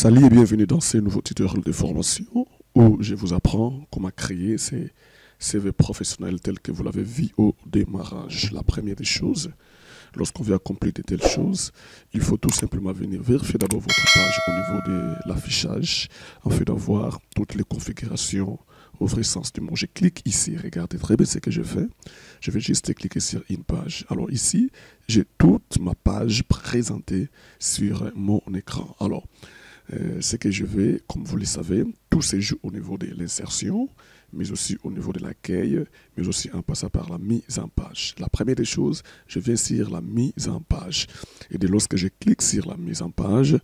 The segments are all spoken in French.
Salut et bienvenue dans ce nouveau tutoriel de formation où je vous apprends comment créer ces CV professionnels tels que vous l'avez vu au démarrage. La première des choses, lorsqu'on veut accomplir de telles choses, il faut tout simplement venir vérifier d'abord votre page au niveau de l'affichage afin d'avoir toutes les configurations au vrai sens du mot. Je clique ici, regardez très bien ce que je fais. Je vais juste cliquer sur une page. Alors ici, j'ai toute ma page présentée sur mon écran. Alors, ce que je vais, comme vous le savez, tout se joue au niveau de l'insertion, mais aussi au niveau de l'accueil, mais aussi en passant par la mise en page. La première des choses, je viens sur la mise en page. Et dès lorsque je clique sur la mise en page,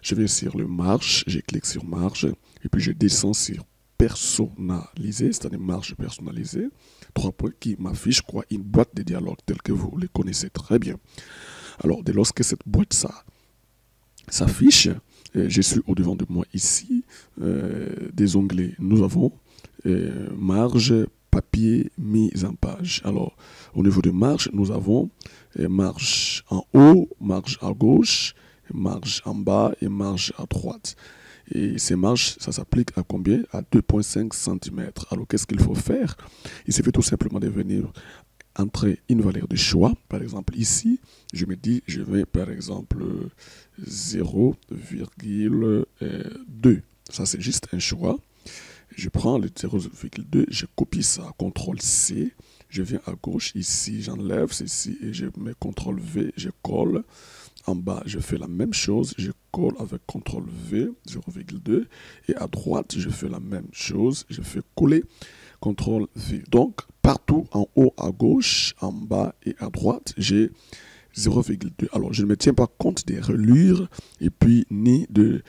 je viens sur le marge, je clique sur marge, et puis je descends sur personnaliser, c'est-à-dire marge personnalisée, 3 points qui m'affichent quoi, une boîte de dialogue telle que vous les connaissez très bien. Alors, dès lorsque cette boîte s'affiche, je suis au devant de moi ici, des onglets. Nous avons marge, papier, mise en page. Alors, au niveau de marge, nous avons marge en haut, marge à gauche, marge en bas et marge à droite. Et ces marges, ça s'applique à combien? À 2,5 cm. Alors, qu'est-ce qu'il faut faire? Il suffit tout simplement de venir entrer une valeur de choix. Par exemple, ici, je me dis, je vais par exemple 0,2. Ça, c'est juste un choix. Je prends le 0,2, je copie ça, CTRL-C. Je viens à gauche, ici, j'enlève ceci et je mets CTRL-V, je colle. En bas, je fais la même chose, je colle avec CTRL-V, 0,2. Et à droite, je fais la même chose, je fais coller, CTRL-V. Donc, partout en haut à gauche, en bas et à droite, j'ai 0,2. Alors, je ne me tiens pas compte des relures et puis ni de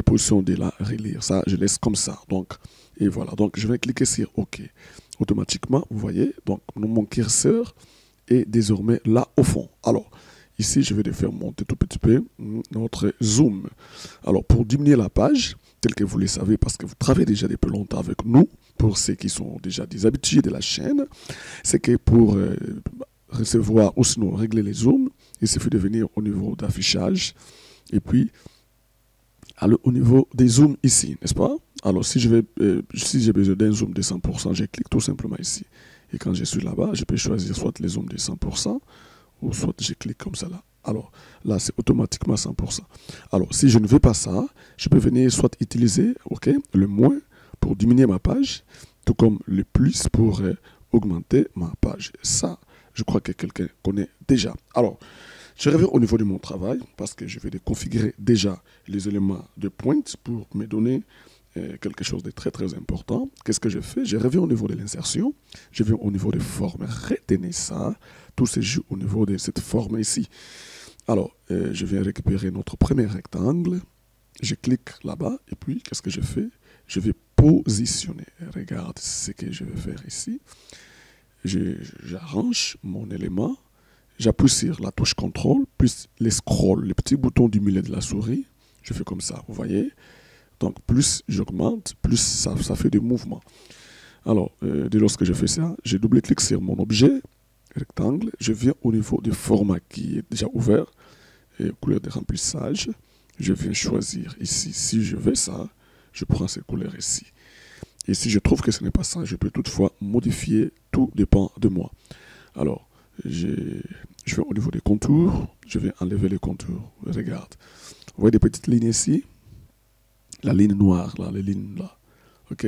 position de la relire. Ça, je laisse comme ça. Donc, et voilà. Donc, je vais cliquer sur OK. Automatiquement, vous voyez, donc mon curseur est désormais là au fond. Alors, ici, je vais le faire monter tout petit peu notre zoom. Alors, pour diminuer la page, tel que vous le savez, parce que vous travaillez déjà depuis longtemps avec nous, pour ceux qui sont déjà des habitués de la chaîne, c'est que pour recevoir ou sinon régler les zooms, il suffit de venir au niveau d'affichage et puis aller au niveau des zooms ici, n'est-ce pas? Alors, si j'ai besoin d'un zoom de 100%, je clique tout simplement ici. Et quand je suis là-bas, je peux choisir soit les zooms de 100% ou soit je clique comme ça là. Alors, là, c'est automatiquement 100%. Alors, si je ne veux pas ça, je peux venir soit utiliser le moins pour diminuer ma page, tout comme le plus pour augmenter ma page. Ça, je crois que quelqu'un connaît déjà. Alors, je reviens au niveau de mon travail parce que je vais configurer déjà les éléments de pointe pour me donner quelque chose de très très important. Qu'est-ce que je fais? Je reviens au niveau de l'insertion, je viens au niveau des formes. Retenez ça, tout se joue au niveau de cette forme ici. Alors, je viens récupérer notre premier rectangle, je clique là-bas et puis qu'est-ce que je fais? Je vais positionner. Regarde ce que je vais faire ici. J'arrange mon élément, j'appuie sur la touche CTRL, puis les scroll, le petit bouton du milieu de la souris, je fais comme ça, vous voyez? Donc, plus j'augmente, plus ça fait des mouvements. Alors, dès lors que je fais ça, je double-clique sur mon objet, rectangle, je viens au niveau du format qui est déjà ouvert, et couleur de remplissage, je viens choisir ici, si je veux ça, je prends cette couleur ici. Et si je trouve que ce n'est pas ça, je peux toutefois modifier, tout dépend de moi. Alors, je vais au niveau des contours, je vais enlever les contours, regarde. Vous voyez des petites lignes ici? La ligne noire, là, les lignes là, ok?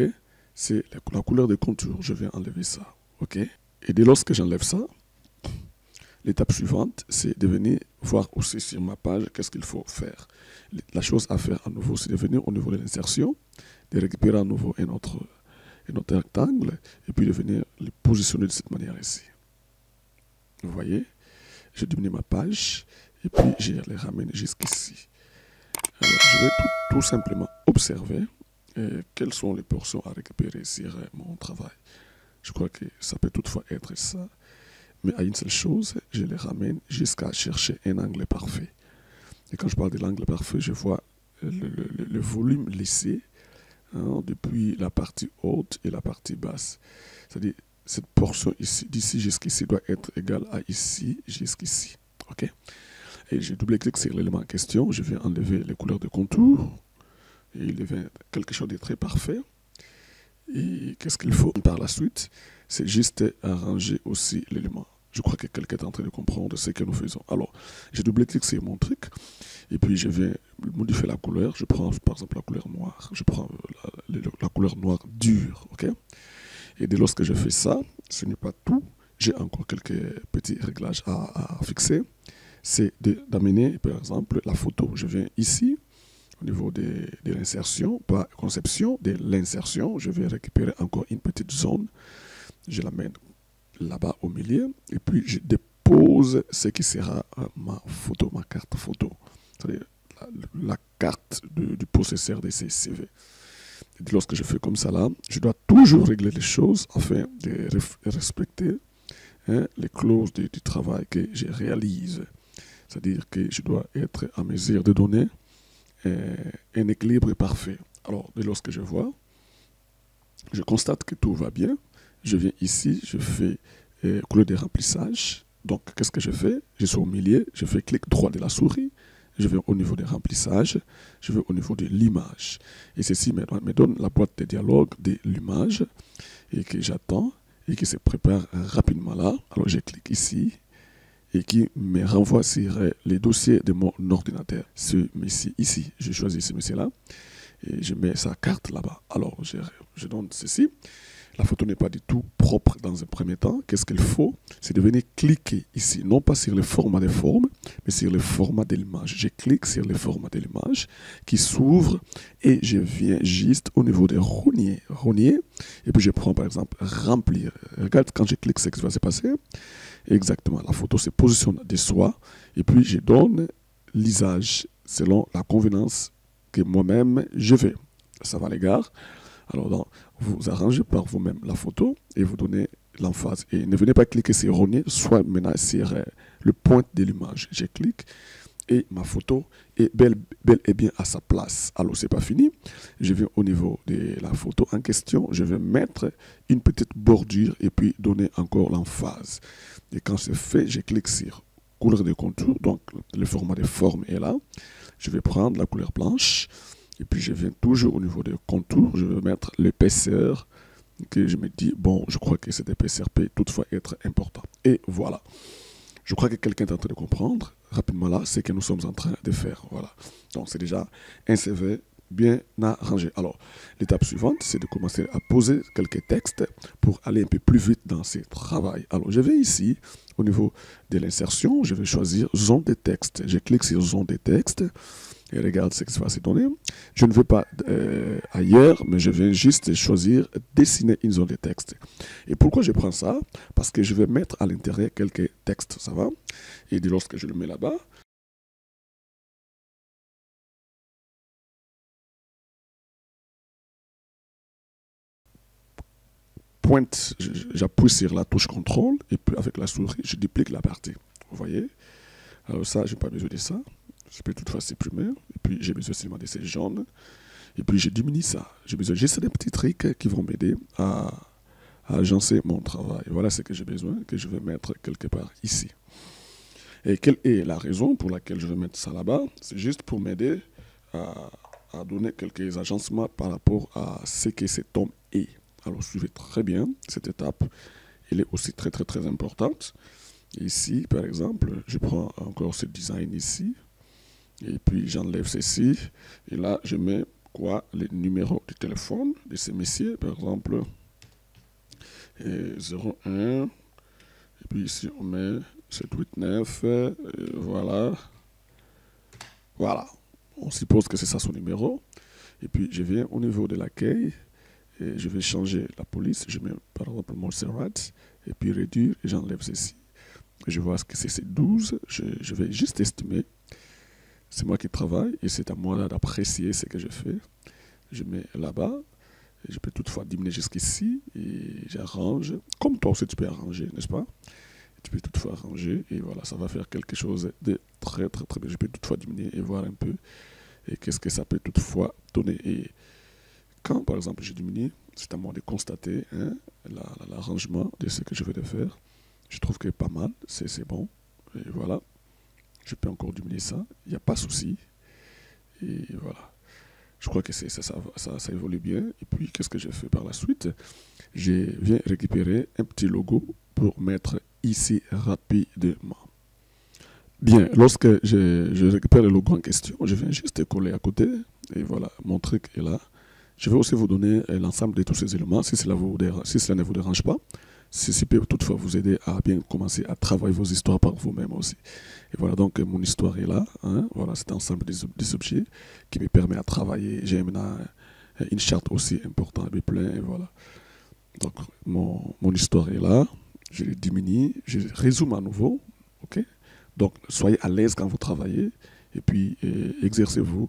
C'est la couleur des contours, je vais enlever ça, ok? Et dès lors que j'enlève ça, l'étape suivante, c'est de venir voir aussi sur ma page qu'est-ce qu'il faut faire. La chose à faire à nouveau, c'est de venir au niveau de l'insertion, de récupérer à nouveau un autre rectangle, et puis de venir le positionner de cette manière ici. Vous voyez? Je diminue ma page, et puis je les ramène jusqu'ici. Alors, je vais tout simplement observer quelles sont les portions à récupérer sur mon travail. Je crois que ça peut toutefois être ça. Mais à une seule chose, je les ramène jusqu'à chercher un angle parfait. Et quand je parle de l'angle parfait, je vois le volume laissé depuis la partie haute et la partie basse. C'est-à-dire, cette portion ici, d'ici jusqu'ici, doit être égale à ici jusqu'ici. OK? Et je double-clique sur l'élément en question. Je vais enlever les couleurs de contour. et il devient quelque chose de très parfait. Et qu'est-ce qu'il faut par la suite? C'est juste arranger aussi l'élément. Je crois que quelqu'un est en train de comprendre ce que nous faisons. Alors, j'ai double-cliqué sur mon truc, et puis je vais modifier la couleur. Je prends par exemple la couleur noire. Je prends la couleur noire dure, ok? Et dès lorsque je fais ça, ce n'est pas tout. J'ai encore quelques petits réglages à fixer. C'est d'amener, par exemple, la photo. Je viens ici, au niveau de l'insertion, pas conception, de l'insertion. Je vais récupérer encore une petite zone. Je l'amène là-bas au milieu. Et puis, je dépose ce qui sera ma photo, ma carte photo. C'est-à-dire la carte du possesseur de ces CV. Et lorsque je fais comme ça là, je dois toujours régler les choses afin de respecter les clauses du travail que je réalise. C'est-à-dire que je dois être en mesure de donner un équilibre parfait. Alors, dès lorsque je vois, je constate que tout va bien. Je viens ici, je fais couleur de remplissage. Donc, qu'est-ce que je fais? Je suis au milieu, je fais clic droit de la souris. Je vais au niveau des remplissages, je vais au niveau de l'image. Et ceci me donne la boîte de dialogue de l'image et que j'attends et qui se prépare rapidement là. Alors je clique ici et qui me renvoie sur les dossiers de mon ordinateur. Ce monsieur ici, je choisis ce monsieur-là et je mets sa carte là-bas. Alors je donne ceci. La photo n'est pas du tout propre dans un premier temps. Qu'est-ce qu'il faut? C'est de venir cliquer ici, non pas sur le format de forme, mais sur le format de l'image. Je clique sur le format de l'image qui s'ouvre et je viens juste au niveau de rogner. Et puis je prends par exemple remplir. Regarde quand je clique ce qui va se passer. Exactement, la photo se positionne de soi et puis je donne l'usage selon la convenance que moi-même je veux. Ça va les gars? Alors, donc, vous arrangez par vous-même la photo et vous donnez l'emphase. Et ne venez pas cliquer sur rogner, soit maintenant sur le point de l'image. Je clique et ma photo est bel et bien à sa place. Alors, c'est pas fini. Je viens au niveau de la photo en question. Je vais mettre une petite bordure et puis donner encore l'emphase. Et quand c'est fait, je clique sur couleur de contour. Donc, le format de forme est là. Je vais prendre la couleur blanche. Et puis je viens toujours au niveau des contours, je vais mettre l'épaisseur que je me dis, bon, je crois que cette épaisseur peut toutefois être important. Et voilà. Je crois que quelqu'un est en train de comprendre rapidement là ce que nous sommes en train de faire. Voilà. Donc c'est déjà un CV bien arrangé. Alors, l'étape suivante, c'est de commencer à poser quelques textes pour aller un peu plus vite dans ce travail. Alors, je vais ici, au niveau de l'insertion, je vais choisir zone de texte. Je clique sur zone de texte. Et regarde ce qui va se donner. Je ne vais pas ailleurs, mais je vais juste choisir dessiner une zone de texte. Et pourquoi je prends ça? Parce que je vais mettre à l'intérieur quelques textes, ça va? Et dès lorsque je le mets là-bas, pointe, j'appuie sur la touche contrôle et puis avec la souris, je duplique la partie. Vous voyez? Alors ça, je n'ai pas besoin de ça. Je peux toutefois supprimer. Et puis, j'ai besoin seulement de ces jaunes. Et puis, je diminue ça. J'ai besoin juste des petits trucs qui vont m'aider à agencer mon travail. Voilà ce que j'ai besoin, que je vais mettre quelque part ici. Et quelle est la raison pour laquelle je vais mettre ça là-bas? C'est juste pour m'aider à donner quelques agencements par rapport à ce que cet homme est. Alors, suivez très bien cette étape. Elle est aussi très, très, très importante. Ici, par exemple, je prends encore ce design ici. Et puis, j'enlève ceci. Et là, je mets quoi? Les numéros de téléphone de ces messieurs, par exemple. 01. Et puis ici, on met 789. Voilà. Voilà. On suppose que c'est ça son numéro. Et puis, je viens au niveau de l'accueil. Et je vais changer la police. Je mets, par exemple, Montserrat. Et puis, réduire. Et j'enlève ceci. Et je vois que c'est 12. Je vais juste estimer. C'est moi qui travaille et c'est à moi d'apprécier ce que je fais. Je mets là-bas, et je peux toutefois diminuer jusqu'ici et j'arrange. Comme toi aussi tu peux arranger, n'est-ce pas? Tu peux toutefois arranger et voilà, ça va faire quelque chose de très très très bien. Je peux toutefois diminuer et voir un peu et qu'est-ce que ça peut toutefois donner. Et quand par exemple je diminue, c'est à moi de constater l'arrangement de ce que je vais de faire. Je trouve que pas mal, c'est bon. Et voilà. Je peux encore diminuer ça, il n'y a pas de souci. Et voilà. Je crois que ça évolue bien. Et puis, qu'est-ce que j'ai fait par la suite? Je viens récupérer un petit logo pour mettre ici rapidement. Bien, lorsque je récupère le logo en question, je viens juste coller à côté. Et voilà, mon truc est là. Je vais aussi vous donner l'ensemble de tous ces éléments si cela ne vous dérange pas. Ceci peut toutefois vous aider à bien commencer à travailler vos histoires par vous-même aussi. Et voilà, donc mon histoire est là. Hein. Voilà, c'est l'ensemble des objets qui me permet à travailler. J'ai maintenant une charte aussi importante, mais plein. Et voilà. Donc mon histoire est là. Je diminue, je résume à nouveau. Ok. Donc soyez à l'aise quand vous travaillez. Et puis exercez-vous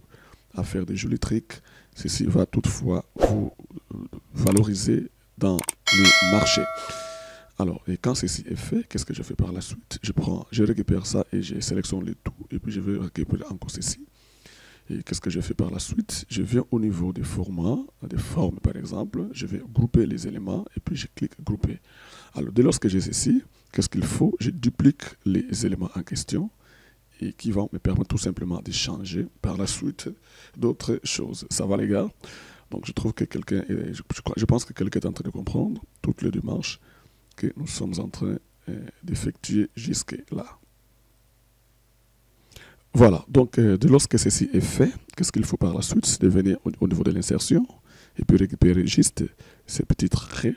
à faire des jolis trucs. Ceci va toutefois vous valoriser dans le marché. Alors, et quand ceci est fait, qu'est-ce que je fais par la suite? Je récupère ça et je sélectionne le tout. Et puis je vais récupérer encore ceci. Et qu'est-ce que je fais par la suite? Je viens au niveau des formats, des formes par exemple. Je vais grouper les éléments et puis je clique grouper. Alors, dès lors que j'ai ceci, qu'est-ce qu'il faut? Je duplique les éléments en question et qui vont me permettre tout simplement de changer par la suite d'autres choses. Ça va les gars? Donc je trouve que je pense que quelqu'un est en train de comprendre toutes les démarches que nous sommes en train d'effectuer jusque-là. Voilà, donc dès lors que ceci est fait, qu'est-ce qu'il faut par la suite? C'est de venir au niveau de l'insertion et puis récupérer juste ces petits traits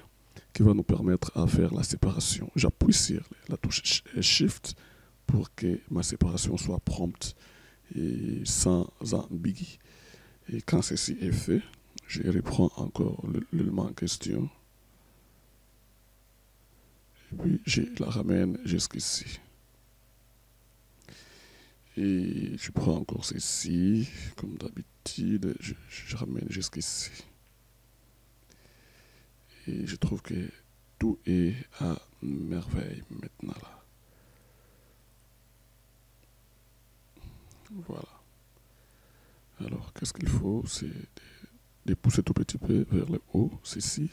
qui vont nous permettre à faire la séparation. J'appuie sur la touche Shift pour que ma séparation soit prompte et sans ambigu. Et quand ceci est fait, je reprends encore l'élément en question. Et puis je la ramène jusqu'ici. Et je prends encore ceci, comme d'habitude, je ramène jusqu'ici. Et je trouve que tout est à merveille maintenant là. Voilà. Alors, qu'est-ce qu'il faut? C'est de pousser tout petit peu vers le haut, ceci.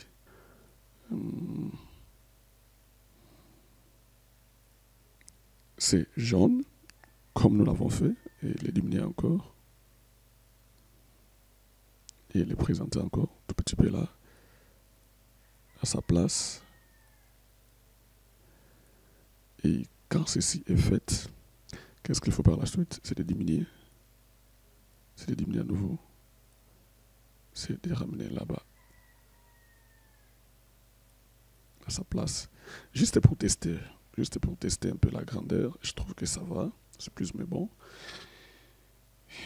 C'est jaune, comme nous l'avons fait, et les diminuer encore. Et les présenter encore, tout petit peu là, à sa place. Et quand ceci est fait, qu'est-ce qu'il faut par la suite? C'est de diminuer. C'est de diminuer à nouveau. C'est de ramener là-bas. À sa place. Juste pour tester un peu la grandeur. Je trouve que ça va. C'est plus mais bon.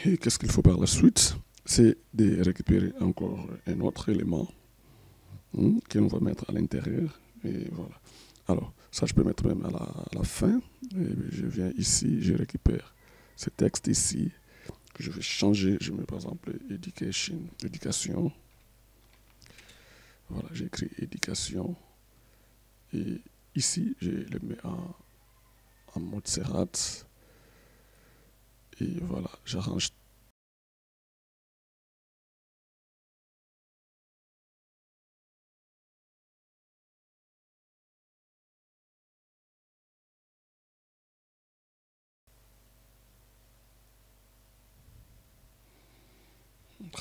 Et qu'est-ce qu'il faut par la suite? C'est de récupérer encore un autre élément que l'on va mettre à l'intérieur. Et voilà. Alors, ça, je peux mettre même à la fin. Et je viens ici, je récupère ce texte ici, que je vais changer. Je mets par exemple éducation. Voilà, j'ai écrit éducation. Et ici, je le mets en mode Serrat. Et voilà, j'arrange.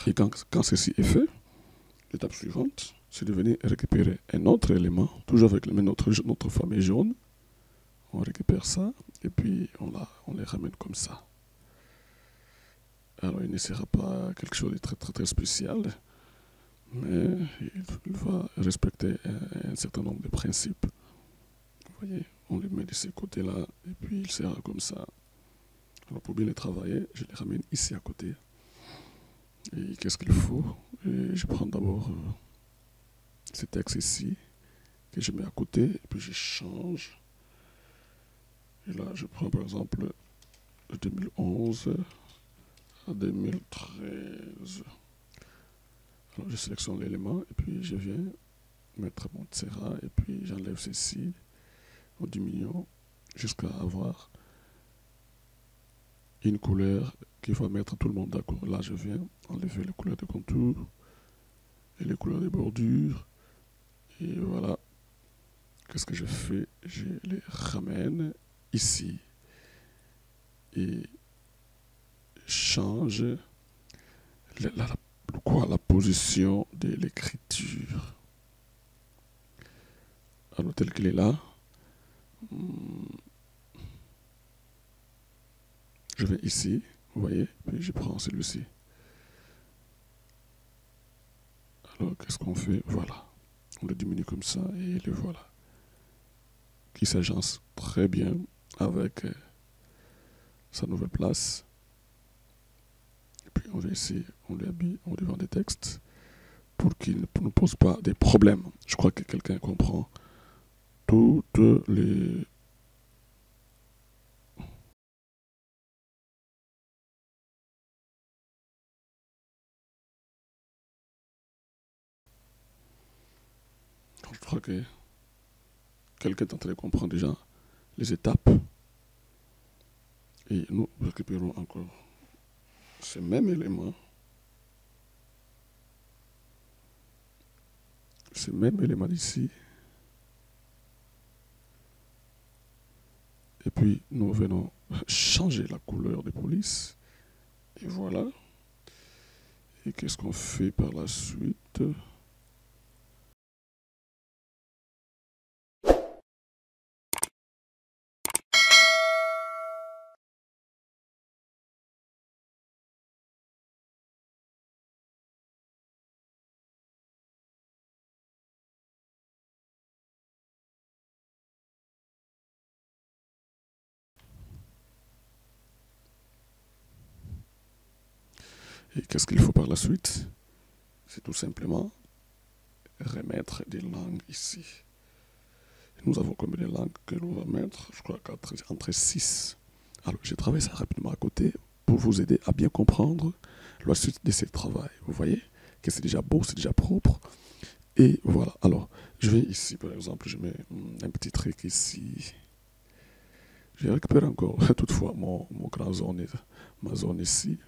Et quand ceci est fait, l'étape suivante, c'est de venir récupérer un autre élément, toujours avec notre famille jaune. On récupère ça et puis on les ramène comme ça. Alors il ne sera pas quelque chose de très très très spécial, mais il va respecter un certain nombre de principes. Vous voyez, on les met de ce côté-là et puis il sera comme ça. Alors pour bien les travailler, je les ramène ici à côté. Et qu'est-ce qu'il faut? Et je prends d'abord ce texte ici que je mets à côté et puis je change. Et là, je prends par exemple de 2011 à 2013. Alors je sélectionne l'élément et puis je viens mettre mon Serra et puis j'enlève ceci en diminuant jusqu'à avoir une couleur qui va mettre tout le monde d'accord. Là, je viens enlever les couleurs de contour et les couleurs de bordure. Et voilà. Qu'est-ce que je fais? Je les ramène ici. Et change quoi la position de l'écriture. Alors, tel qu'il est là, je vais ici, vous voyez, puis je prends celui-ci. Alors, qu'est-ce qu'on fait? Voilà. On le diminue comme ça et le voilà. Qui s'agence très bien avec sa nouvelle place. Et puis, on va ici, on lui habille, on lui vend des textes pour qu'il ne nous pose pas des problèmes. Je crois que quelqu'un comprend toutes les... Je crois que quelqu'un est en train de comprendre déjà les étapes. Et nous récupérons encore ce même élément. Ce même élément ici. Et puis nous venons changer la couleur de police. Et voilà. Et qu'est-ce qu'on fait par la suite? Et qu'est-ce qu'il faut par la suite? C'est tout simplement remettre des langues ici. Nous avons combien de langues que l'on va mettre? Je crois qu'entre 6. Alors, j'ai travaillé ça rapidement à côté pour vous aider à bien comprendre la suite de ce travail. Vous voyez que c'est déjà beau, c'est déjà propre. Et voilà. Alors, je vais ici, par exemple, je mets un petit truc ici. Je récupère encore, toutefois, mon grand zone, ma zone ici.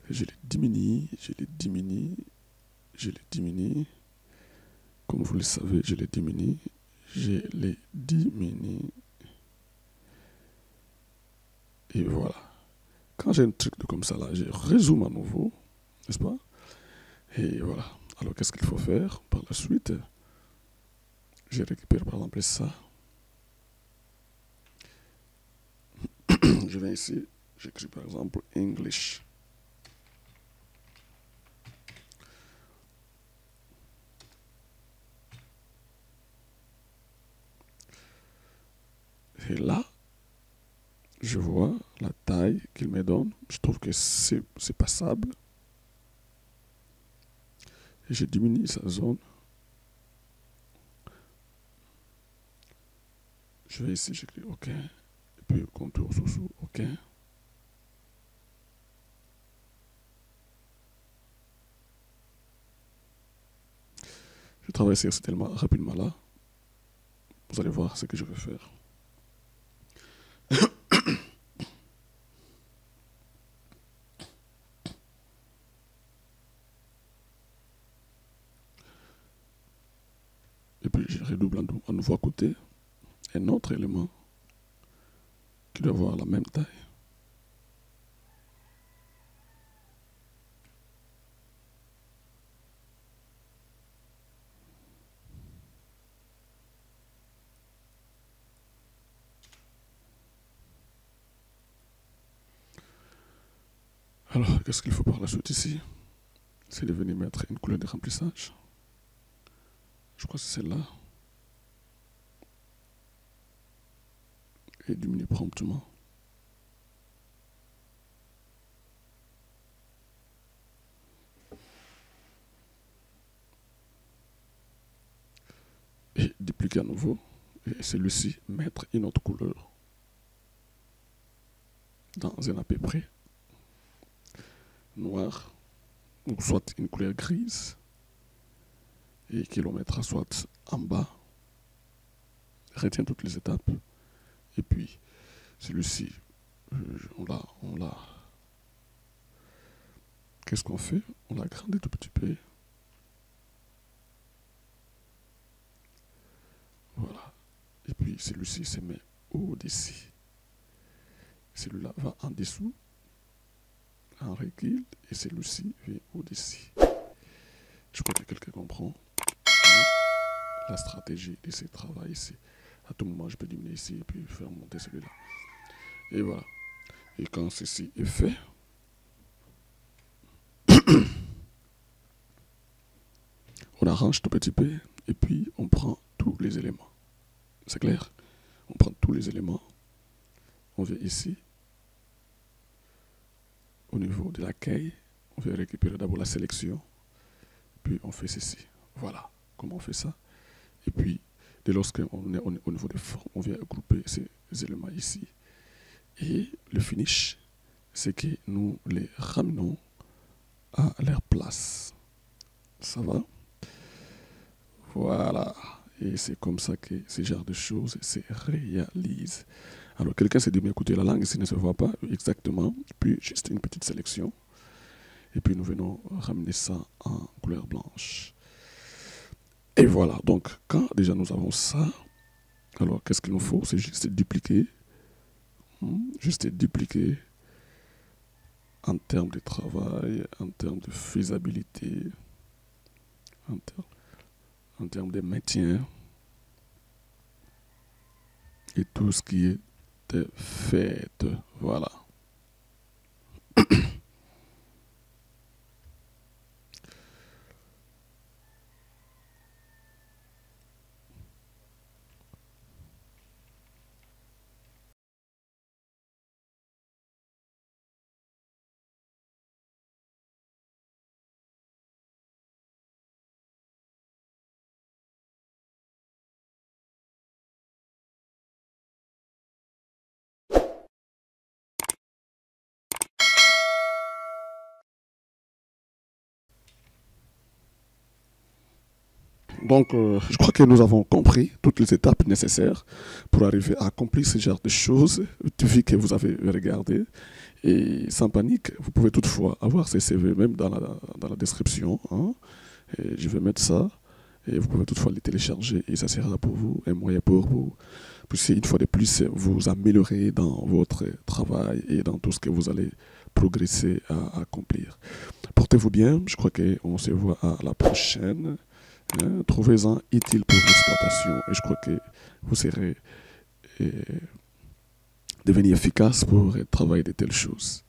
Je les diminue, je les diminue, je les diminue. Comme vous le savez, je les diminue, je les diminue. Et voilà. Quand j'ai un truc comme ça là, je résume à nouveau, n'est-ce pas? Et voilà. Alors qu'est-ce qu'il faut faire par la suite? Je récupère par exemple ça. Je viens ici, j'écris par exemple English. Et là, je vois la taille qu'il me donne. Je trouve que c'est passable. Et je diminue sa zone. Je vais ici, j'écris OK. Et puis contour sous OK. Je travaille sur cet élément rapidement là. Vous allez voir ce que je vais faire. Et puis je redouble à nouveau à côté un autre élément qui doit avoir la même taille. Alors, qu'est-ce qu'il faut par la suite ici? C'est de venir mettre une couleur de remplissage. Je crois que c'est celle-là. Et diminuer promptement. Et dupliquer à nouveau. Et celui-ci, mettre une autre couleur. Dans un à peu près noir. Ou soit une couleur grise. Et que l'on mettra soit en bas. Retient toutes les étapes. Et puis, celui-ci, on l'a. Qu'est-ce qu'on fait? On l'agrandit tout petit peu. Voilà. Et puis celui-ci se met au-dessus. Celui-là va en dessous. en recul et celui-ci vient au-dessus. Je crois que quelqu'un comprend la stratégie de ce travail ici. À tout moment, je peux diminuer ici et puis faire monter celui-là. Et voilà. Et quand ceci est fait, on arrange tout petit peu et puis on prend tous les éléments. C'est clair? On prend tous les éléments. On vient ici. Au niveau de la caille, on vient récupérer d'abord la sélection. Puis on fait ceci. Voilà comment on fait ça. Et puis, dès lorsqu'on est au niveau des formes, on vient grouper ces éléments ici. Et le finish, c'est que nous les ramenons à leur place. Ça va? Voilà. Et c'est comme ça que ce genre de choses se réalisent. Alors, quelqu'un s'est dit, mais écoutez, la langue ici ne se voit pas exactement. Puis, juste une petite sélection. Et puis, nous venons ramener ça en couleur blanche. Et voilà. Donc, quand déjà nous avons ça, alors, qu'est-ce qu'il nous faut? C'est juste dupliquer. Juste dupliquer en termes de travail, en termes de faisabilité, en termes de maintien et tout ce qui est fait. Voilà. Donc, je crois que nous avons compris toutes les étapes nécessaires pour arriver à accomplir ce genre de choses, vu que vous avez regardé. Et sans panique, vous pouvez toutefois avoir ces CV même dans la description. Hein, et je vais mettre ça. Et vous pouvez toutefois les télécharger et ça sera pour vous un moyen pour vous. Puissiez une fois de plus vous améliorer dans votre travail et dans tout ce que vous allez progresser à accomplir. Portez-vous bien. Je crois qu'on se voit à la prochaine. Hein, trouvez-en utile pour l'exploitation et je crois que vous serez devenir efficace pour travailler de telles choses.